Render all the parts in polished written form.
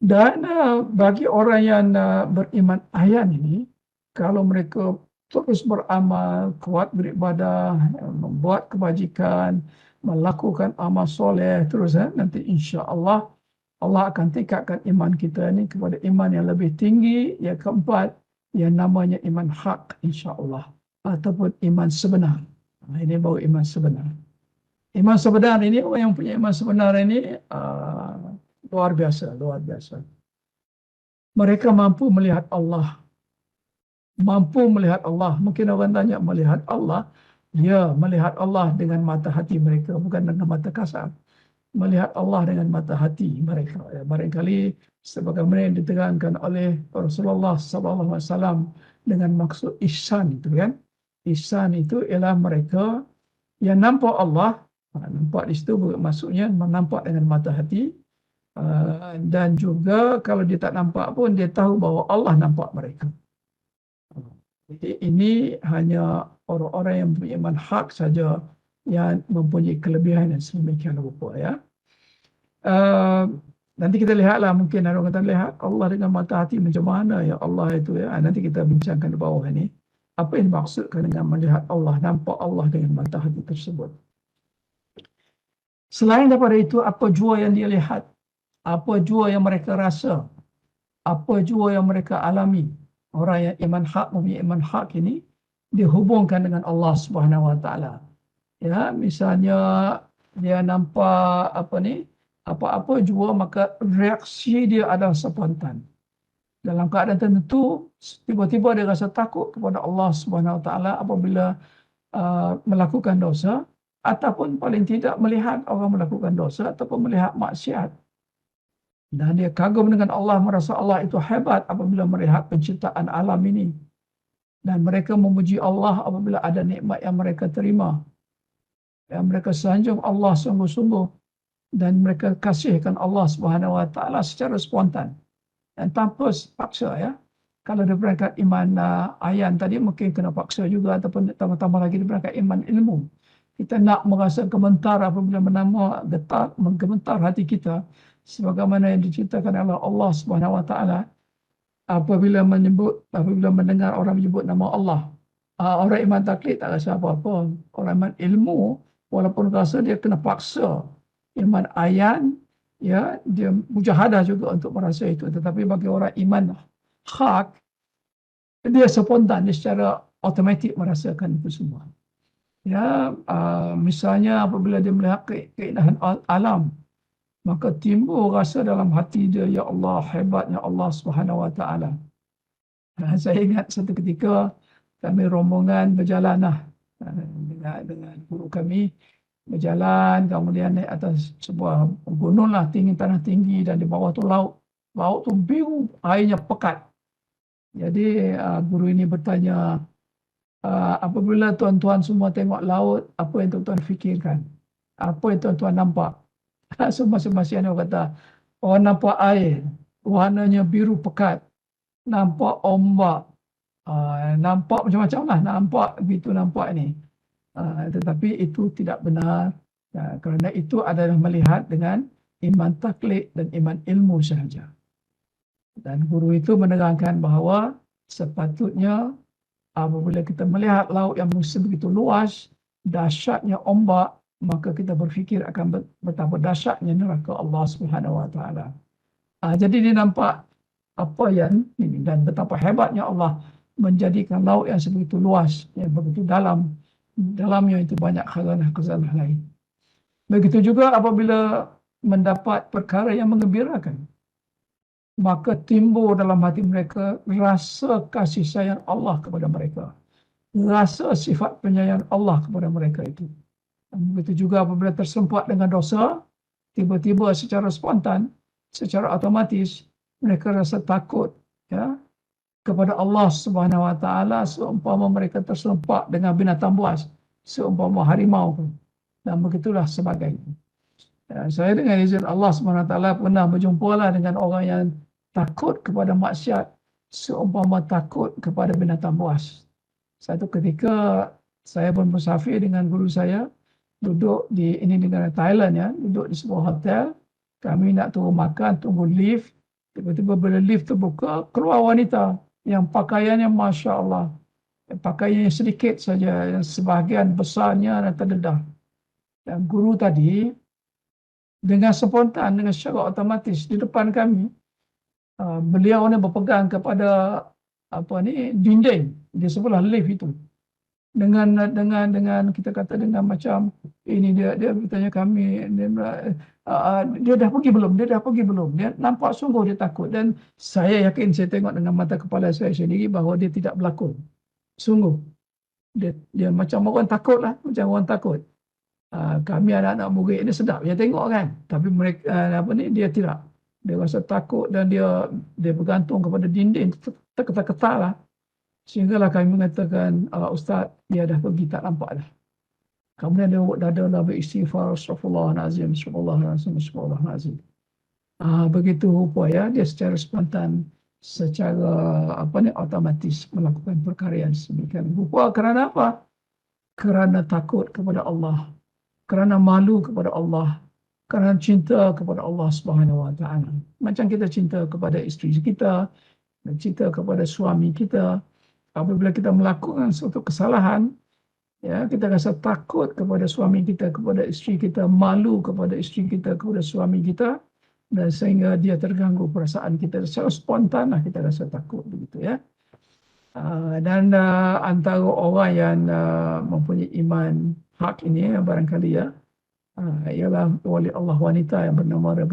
Dan bagi orang yang beriman ayan ini, kalau mereka terus beramal, kuat beribadah, membuat kebajikan, melakukan amal soleh terus, nanti insya Allah Allah akan tingkatkan iman kita ini kepada iman yang lebih tinggi. Yang keempat, yang namanya iman hak insya Allah, ataupun iman sebenar. Ini baru iman sebenar. Iman sebenar ini, orang yang punya iman sebenar ini luar biasa, luar biasa. Mereka mampu melihat Allah. Mampu melihat Allah. Mungkin orang tanya, melihat Allah? Ya, melihat Allah dengan mata hati mereka, bukan dengan mata kasar. Melihat Allah dengan mata hati mereka. Ya, barangkali sebagaimana yang diterangkan oleh Rasulullah SAW dengan maksud ihsan itu kan. Ihsan itu ialah mereka yang nampak Allah. Nampak di situ maksudnya menampak dengan mata hati. Dan juga kalau dia tak nampak pun, dia tahu bahawa Allah nampak mereka. Jadi ini hanya orang-orang yang punya iman hak saja yang mempunyai kelebihan yang sedemikian rupa, ya. Nanti kita lihatlah, mungkin ada orang kata lihat Allah dengan mata hati macam mana ya Allah itu, ya. Nanti kita bincangkan di bawah ini. Apa yang dimaksudkan dengan melihat Allah, nampak Allah dengan mata hati tersebut. Selain daripada itu, apa jua yang dia lihat, apa jua yang mereka rasa, apa jua yang mereka alami. Orang yang iman hak, mempunyai iman hak ini dihubungkan dengan Allah Subhanahu Wa Taala. Ya, misalnya dia nampak apa-apa jua, maka reaksi dia adalah spontan. Dalam keadaan tertentu, tiba-tiba dia rasa takut kepada Allah Subhanahu Wa Taala apabila melakukan dosa, ataupun paling tidak melihat orang melakukan dosa ataupun melihat maksiat. Dan dia kagum dengan Allah, merasa Allah itu hebat apabila melihat penciptaan alam ini. Dan mereka memuji Allah apabila ada nikmat yang mereka terima. Yang mereka sanjung Allah sungguh-sungguh. Dan mereka kasihkan Allah Subhanahu Wa Taala secara spontan. Dan tanpa paksa, ya. Kalau dia berangkat iman ayan tadi, mungkin kena paksa juga, ataupun tambah-tambah lagi dia berangkat iman ilmu. Kita nak merasa gemetar apabila menggemetar hati kita, sebagaimana yang diceritakan oleh Allah Subhanahu Wa Taala apabila mendengar orang menyebut nama Allah. Orang iman taklid tak rasa apa-apa. Orang iman ilmu, walaupun rasa dia kena paksa iman ayan, ya, dia mujahadah juga untuk merasa itu. Tetapi bagi orang iman hak, dia spontan, dia secara automatik merasakan itu semua. Ya, misalnya apabila dia melihat keindahan alam, maka timbul rasa dalam hati dia, ya Allah, hebatnya Allah Subhanahu Wa Taala. Saya ingat satu ketika kami rombongan berjalan dengan guru kami, berjalan, kemudian naik atas sebuah gunung lah, tanah tinggi, dan di bawah tu laut. Laut tu biru, airnya pekat. Jadi guru ini bertanya, apabila tuan-tuan semua tengok laut, apa yang tuan-tuan fikirkan? Apa yang tuan-tuan nampak? Semua masing-masing orang kata, orang nampak air, warnanya biru pekat, nampak ombak, nampak macam-macam lah, nampak begitu nampak ni. Tetapi itu tidak benar, kerana itu adalah melihat dengan iman taklid dan iman ilmu sahaja. Dan guru itu menerangkan bahawa sepatutnya apabila kita melihat laut yang begitu luas, dahsyatnya ombak, maka kita berfikir akan betapa dahsyatnya neraka Allah Subhanahu Wa Taala. Jadi dia nampak apa yang ini, dan betapa hebatnya Allah menjadikan laut yang sebegitu luas, yang begitu dalamnya itu banyak khazanah-khazanah lain. Begitu juga apabila mendapat perkara yang menggembirakan, maka timbul dalam hati mereka rasa kasih sayang Allah kepada mereka, rasa sifat penyayang Allah kepada mereka itu. Dan begitu juga apabila tersempat dengan dosa, tiba-tiba secara spontan, secara otomatis mereka rasa takut, ya, kepada Allah Subhanahu Wa Taala, seumpama mereka tersempak dengan binatang buas, seumpama harimau, dan begitulah sebagainya. Saya dengan izin Allah Subhanahu Wa Taala pernah berjumpalah dengan orang yang takut kepada maksiat seumpama takut kepada binatang buas. Satu ketika saya bermusafir dengan guru saya, duduk di negara Thailand, ya, duduk di sebuah hotel. Kami nak turun makan, tunggu lift. Tiba-tiba bila lift terbuka, keluar wanita yang pakaiannya Masya Allah. Pakaiannya sedikit saja, yang sebahagian besarnya dan terdedah. Dan guru tadi dengan spontan, dengan secara otomatis di depan kami, beliau ni berpegang kepada dinding di sebelah lift itu. Dengan kita kata dengan macam ini dia bertanya kami, dia dah pergi belum, dia nampak sungguh dia takut, dan saya yakin, saya tengok dengan mata kepala saya sendiri bahawa dia tidak berlakon sungguh. Dia macam orang takut lah, macam orang takut. Kami anak-anak murid ini sedap dia tengok kan, tapi mereka dia tidak, dia rasa takut dan dia bergantung kepada dinding terketat-ketat lah. Sehinggalah kami mengatakan, Ustaz, dia dah pergi, tak nampak dah. Kemudian dia dada beristighfar, Astaghfirullahalazim, Astaghfirullahalazim. Begitu rupa ya, dia secara spontan, secara otomatis melakukan perkara yang sedemikian rupa. Kerana apa? Kerana takut kepada Allah, kerana malu kepada Allah, kerana cinta kepada Allah Subhanahu Wa Taala. Macam kita cinta kepada isteri kita, cinta kepada suami kita. Apabila kita melakukan suatu kesalahan, ya, kita rasa takut kepada suami kita, kepada isteri kita, malu kepada isteri kita, kepada suami kita, dan sehingga dia terganggu perasaan kita, secara spontan lah kita rasa takut begitu ya. Dan antara orang yang mempunyai iman hak ini barangkali ya, ialah wali Allah wanita yang bernama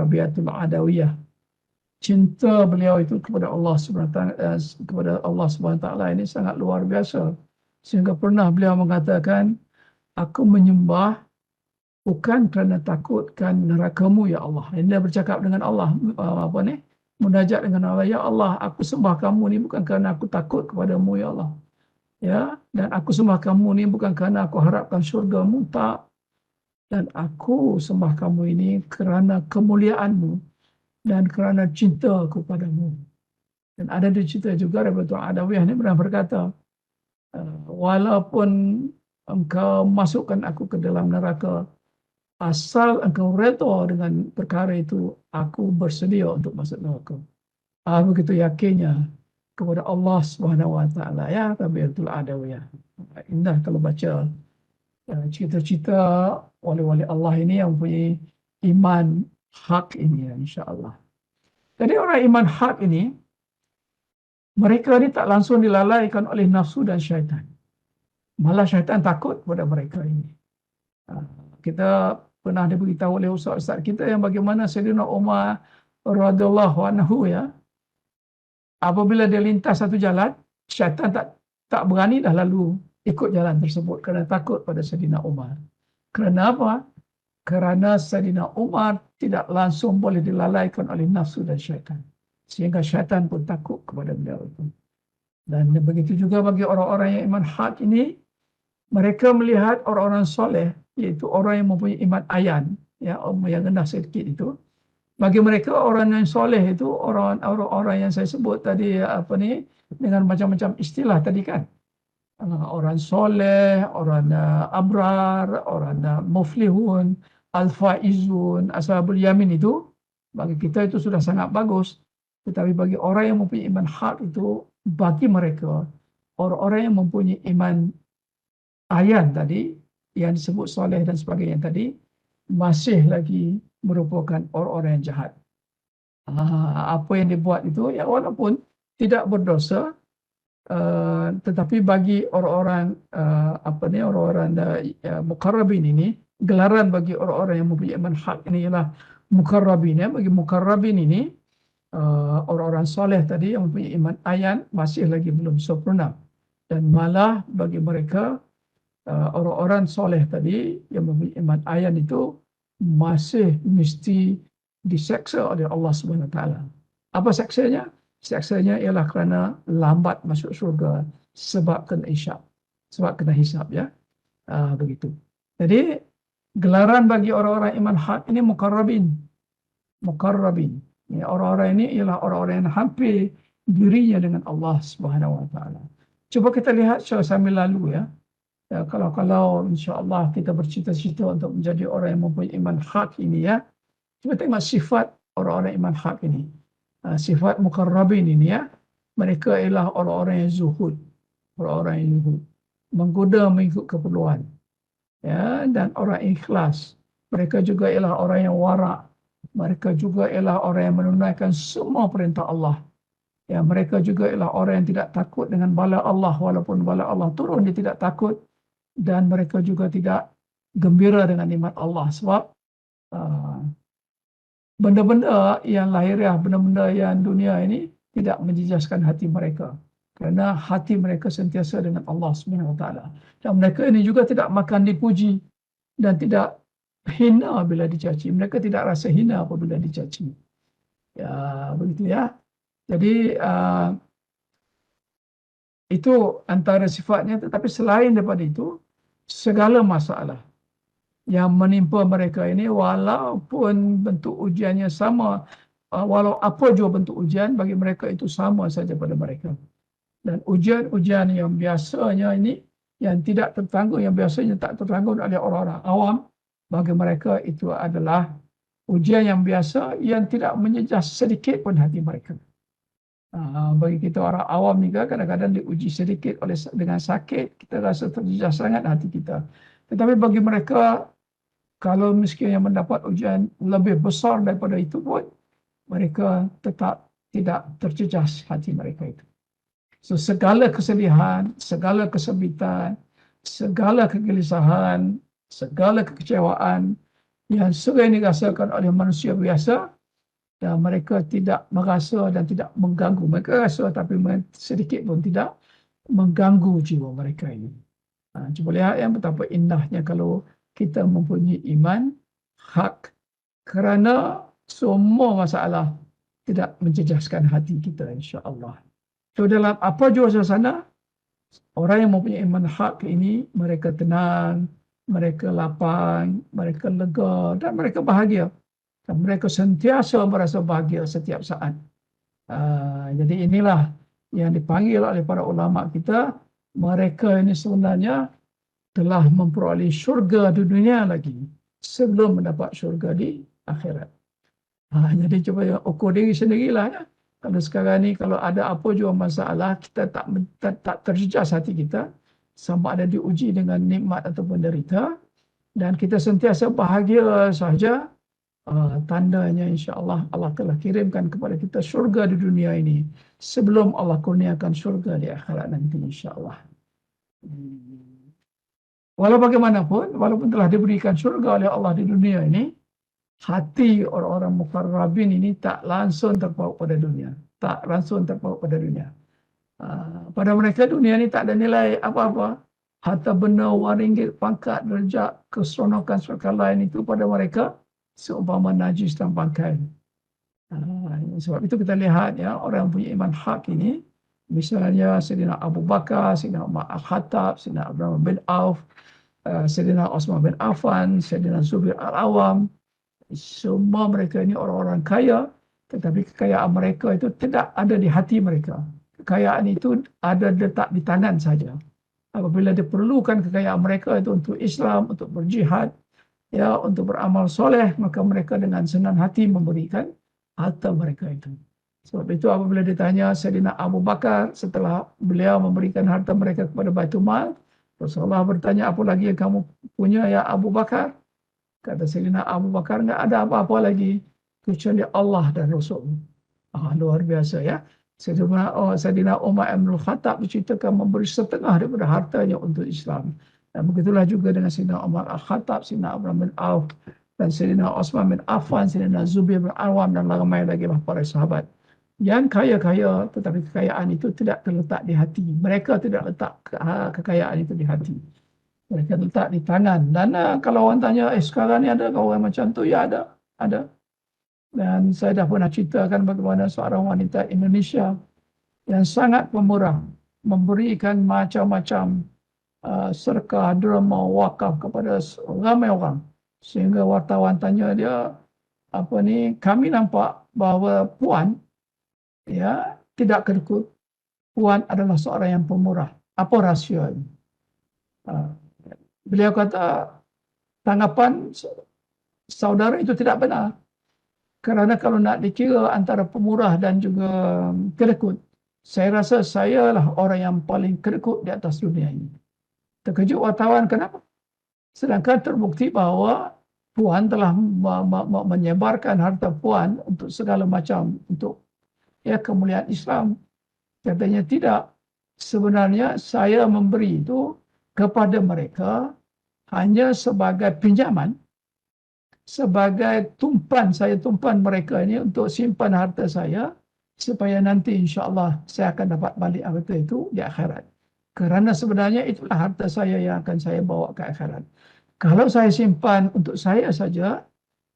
Rabi'atul Adawiyah. Cinta beliau itu kepada Allah Subhanahu Taala ini sangat luar biasa, sehingga pernah beliau mengatakan, aku menyembah bukan kerana takutkan neraka-Mu ya Allah. Dia bercakap dengan Allah, munajat dengan Allah, ya Allah, aku sembah Kamu ni bukan kerana aku takut kepada-Mu ya Allah. Ya, dan aku sembah Kamu ni bukan kerana aku harapkan syurga-Mu, tak. Dan aku sembah Kamu ini kerana kemuliaan-Mu dan kerana cinta kepada-Mu. Dan ada di cerita juga, Rabi'atul Adawiyah ini pernah berkata, walaupun engkau masukkan aku ke dalam neraka, asal engkau redha dengan perkara itu, aku bersedia untuk masuk neraka. Begitu yakinnya kepada Allah Subhanahu Wa Taala ya, Rabi'atul Adawiyah. Indah kalau baca cerita-cerita wali-wali Allah ini yang mempunyai iman hak ini ya, insya-Allah. Jadi orang iman hak ini, mereka ni tak langsung dilalaikan oleh nafsu dan syaitan. Malah syaitan takut kepada mereka ini. Kita pernah diberitahu oleh ustaz-ustaz kita yang bagaimana Sayyidina Umar radhiyallahu anhu ya, apabila dia lintas satu jalan, syaitan tak berani dah lalu ikut jalan tersebut kerana takut pada Sayyidina Umar. Kerana apa? Kerana Sayyidina Umar tidak langsung boleh dilalaikan oleh nafsu dan syaitan. Sehingga syaitan pun takut kepada beliau itu. Dan begitu juga bagi orang-orang yang iman hak ini, mereka melihat orang-orang soleh, iaitu orang yang mempunyai iman ayan, ya, yang rendah sedikit itu. Bagi mereka, orang yang soleh itu orang-orang yang saya sebut tadi, dengan macam-macam istilah tadi kan. Orang soleh, orang abrar, orang muflihun, al-faizun, ashabul yamin itu, bagi kita itu sudah sangat bagus. Tetapi bagi orang yang mempunyai iman hak itu, bagi mereka, orang-orang yang mempunyai iman ayan tadi, yang disebut soleh dan sebagainya tadi, masih lagi merupakan orang-orang yang jahat. Apa yang dibuat itu, ya walaupun tidak berdosa, tetapi bagi orang-orang orang-orang muqarrabin ini, gelaran bagi orang-orang yang mempunyai iman hak ini ialah muqarrabin ya. Bagi muqarrabin ini, orang-orang soleh tadi yang mempunyai iman ayan masih lagi belum sempurna, dan malah bagi mereka orang-orang soleh tadi yang mempunyai iman ayan itu masih mesti diseksa oleh Allah Subhanahu Wa Taala. Apa seksanya? Seksanya ialah kerana lambat masuk syurga sebab kena hisab. Sebab kena hisab ya. Begitu. Jadi gelaran bagi orang-orang iman hak ini muqarrabin. Muqarrabin. Ya, orang-orang ini ialah orang-orang yang hampir dirinya dengan Allah Subhanahu Wa Taala. Cuba kita lihat secara sambil lalu ya. Kalau insya-Allah kita bercita-cita untuk menjadi orang yang mempunyai iman hak ini ya. Cuba tengok sifat orang-orang iman hak ini. Sifat muqarrabin ini ya, mereka ialah orang-orang yang zuhud, orang-orang yang zuhud, menggoda mengikut keperluan, ya, dan orang ikhlas. Mereka juga ialah orang yang warak. Mereka juga ialah orang yang menunaikan semua perintah Allah. Ya, mereka juga ialah orang yang tidak takut dengan bala Allah, walaupun bala Allah turun dia tidak takut, dan mereka juga tidak gembira dengan nikmat Allah, sebab uh, benda-benda yang lahiriah, benda-benda yang dunia ini tidak menjejaskan hati mereka, kerana hati mereka sentiasa dengan Allah SWT. Dan mereka ini juga tidak makan dipuji dan tidak hina bila dicaci. Mereka tidak rasa hina apabila dicaci. Ya, begitu ya. Jadi itu antara sifatnya. Tetapi selain daripada itu, segala masalah yang menimpa mereka ini, walaupun bentuk ujiannya sama, walau apa jua bentuk ujian, bagi mereka itu sama saja pada mereka. Dan ujian-ujian yang biasanya ini, yang tidak tertanggung, yang biasanya tak tertanggung oleh orang-orang awam, bagi mereka itu adalah ujian yang biasa, yang tidak menyejas sedikit pun hati mereka. Bagi kita orang awam juga, kadang-kadang diuji sedikit dengan sakit, kita rasa terjejas sangat hati kita. Tetapi bagi mereka, kalau miskin yang mendapat ujian lebih besar daripada itu pun, mereka tetap tidak terjejas hati mereka itu. So, segala kesedihan, segala kesempitan, segala kegelisahan, segala kekecewaan yang sering dirasakan oleh manusia biasa, dan mereka tidak merasa dan tidak mengganggu. Mereka rasa tapi sedikit pun tidak mengganggu jiwa mereka ini. Cuba lihat yang betapa indahnya kalau kita mempunyai iman hak, kerana semua masalah tidak menjejaskan hati kita, insya-Allah. So, dalam apa jua suasana, orang yang mempunyai iman hak ini, mereka tenang, mereka lapang, mereka lega, dan mereka bahagia. Dan mereka sentiasa merasa bahagia setiap saat. Jadi inilah yang dipanggil oleh para ulama kita. Mereka ini sebenarnya telah memperoleh syurga di dunia lagi sebelum mendapat syurga di akhirat. Jadi cuba ukur diri sendirilah ya. Kalau sekarang ni, kalau ada apa jua masalah, kita tak terjejas hati kita, sama ada diuji dengan nikmat ataupun derita, dan kita sentiasa bahagia sahaja, tandanya insya-Allah Allah telah kirimkan kepada kita syurga di dunia ini sebelum Allah kurniakan syurga di akhirat nanti, insya-Allah. Walau bagaimanapun, walaupun telah diberikan syurga oleh Allah di dunia ini, hati orang-orang muqarrabin ini tak langsung terpaut pada dunia. Tak langsung terpaut pada dunia. Pada mereka dunia ini tak ada nilai apa-apa. Harta benda, wang ringgit, pangkat, derajat, keseronokan sekalian lain itu pada mereka seumpama najis dan bangkai. Sebab itu kita lihat ya, orang yang punya iman hak ini, misalnya Sayyidina Abu Bakar, Sayyidina Umar Al-Khattab, Sayyidina Abdurrahman bin Auf, Sayyidina Osman bin Affan, Sayyidina Zubair Al-Awam, semua mereka ini orang-orang kaya, tetapi kekayaan mereka itu tidak ada di hati mereka. Kekayaan itu ada letak di tangan saja. Apabila diperlukan kekayaan mereka itu untuk Islam, untuk berjihad, ya, untuk beramal soleh, maka mereka dengan senang hati memberikan harta mereka itu. Sebab itu apabila ditanya Sayyidina Abu Bakar setelah beliau memberikan harta mereka kepada Baitul Mal, Rasulullah bertanya, apa lagi yang kamu punya ya Abu Bakar? Kata Sayyidina Abu Bakar, enggak ada apa-apa lagi kecuali Allah dan Rasul. Luar biasa ya. Sayyidina Umar bin Khattab diceritakan memberi setengah daripada hartanya untuk Islam. Dan begitulah juga dengan Sayyidina Umar Al-Khattab, Sayyidina Abdurrahman bin Auf, dan Sayyidina Osman bin Affan, Sayyidina Zubair bin Awam, dan ramai lagi lah para sahabat. Yang kaya-kaya, tetapi kekayaan itu tidak terletak di hati. Mereka tidak letak kekayaan itu di hati. Mereka letak di tangan. Dan kalau orang tanya, sekarang ni ada orang macam tu? Ya ada. Ada. Dan saya dah pernah ceritakan bagaimana seorang wanita Indonesia yang sangat pemurah, memberikan macam-macam sedekah, derma, wakaf kepada ramai orang. Sehingga wartawan tanya dia, kami nampak bahawa Puan ya tidak kedekut. Puan adalah seorang yang pemurah. Apa rahsia ini? Beliau kata, tanggapan saudara itu tidak benar. Kerana kalau nak dikira antara pemurah dan juga kedekut, saya rasa saya lah orang yang paling kedekut di atas dunia ini. Terkejut wartawan, kenapa? Sedangkan terbukti bahawa Puan telah menyebarkan harta Puan untuk segala macam, untuk kemuliaan Islam. Katanya tidak. Sebenarnya saya memberi itu kepada mereka hanya sebagai pinjaman, sebagai tumpan. Saya tumpan mereka ini untuk simpan harta saya, supaya nanti insya-Allah saya akan dapat balik harta itu di akhirat. Kerana sebenarnya itulah harta saya yang akan saya bawa ke akhirat. Kalau saya simpan untuk saya saja,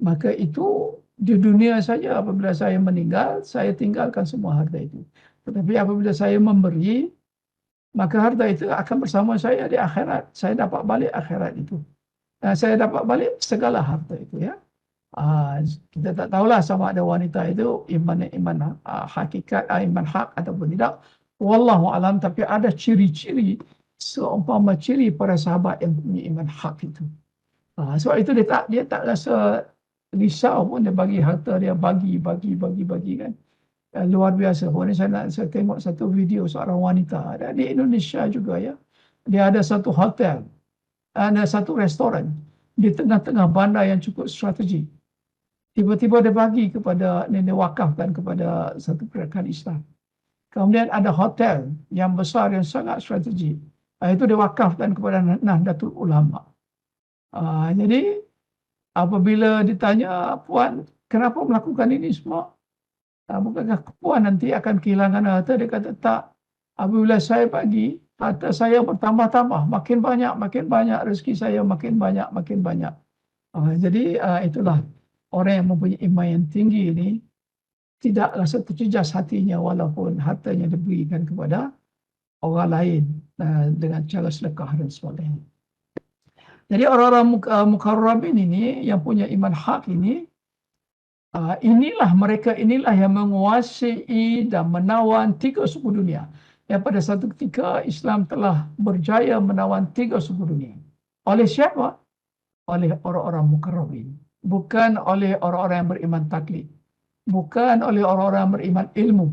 maka itu di dunia saja. Apabila saya meninggal, saya tinggalkan semua harta itu. Tetapi apabila saya memberi, maka harta itu akan bersama saya di akhirat. Saya dapat balik akhirat itu. Saya dapat balik segala harta itu, ya. Kita tak tahulah sama ada wanita itu iman hakikat, iman hak ataupun tidak. Wallahu alam. Tapi ada ciri-ciri seumpama ciri para sahabat yang punya iman hak itu. Sebab itu dia tak rasa risau pun, dia bagi harta dia, bagi kan. Luar biasa. Saya tengok satu video seorang wanita ada di Indonesia juga, ya. Dia ada satu hotel, ada satu restoran di tengah-tengah bandar yang cukup strategi. Tiba-tiba dia bagi kepada, dia wakafkan kepada satu gerakan Islam. Kemudian ada hotel yang besar yang sangat strategi. Itu dia wakafkan kepada Nahdlatul Ulama. Jadi apabila ditanya, Puan, kenapa melakukan ini semua? Bukankah Puan nanti akan kehilangan harta? Dia kata, tak. Apabila saya bagi, harta saya bertambah-tambah. Makin banyak rezeki saya, makin banyak. Jadi itulah orang yang mempunyai iman yang tinggi ini, tidak rasa terjejas hatinya walaupun hartanya diberikan kepada orang lain dengan cara sedekah dan sebagainya. Jadi orang-orang mukarrabin ini yang punya iman hak ini, mereka inilah yang menguasai dan menawan 3 suku dunia. Yang pada satu ketika Islam telah berjaya menawan 3 suku dunia. Oleh siapa? Oleh orang-orang mukarrabin. Bukan oleh orang-orang yang beriman taklid. Bukan oleh orang-orang yang beriman ilmu.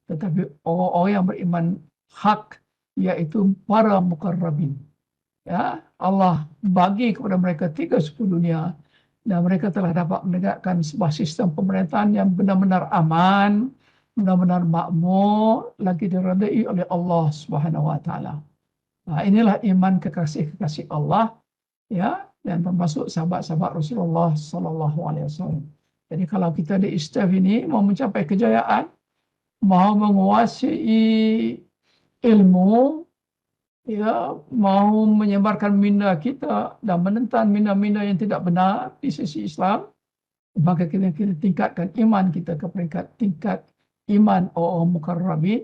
Tetapi orang-orang yang beriman hak, iaitu para mukarrabin. Ya, Allah bagi kepada mereka 3 suku dunia, dan mereka telah dapat menegakkan sebuah sistem pemerintahan yang benar-benar aman, benar-benar makmur, lagi diredai oleh Allah Subhanahu Wa Taala. Inilah iman kekasih-kekasih Allah, ya, dan termasuk sahabat-sahabat Rasulullah Sallallahu Alaihi Wasallam. Jadi kalau kita di ISTAF ini mau mencapai kejayaan, mau menguasai ilmu, ya, mau menyebarkan minda kita dan menentang minda-minda yang tidak benar di sisi Islam, maka kita tingkatkan iman kita ke peringkat tingkat iman orang mukarrabin,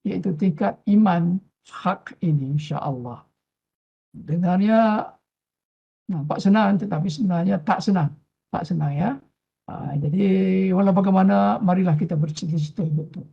iaitu tingkat iman hak ini, insya-Allah. Dengarnya nampak senang, tetapi sebenarnya tak senang, ya. Jadi walau bagaimana, marilah kita bercita-cita betul.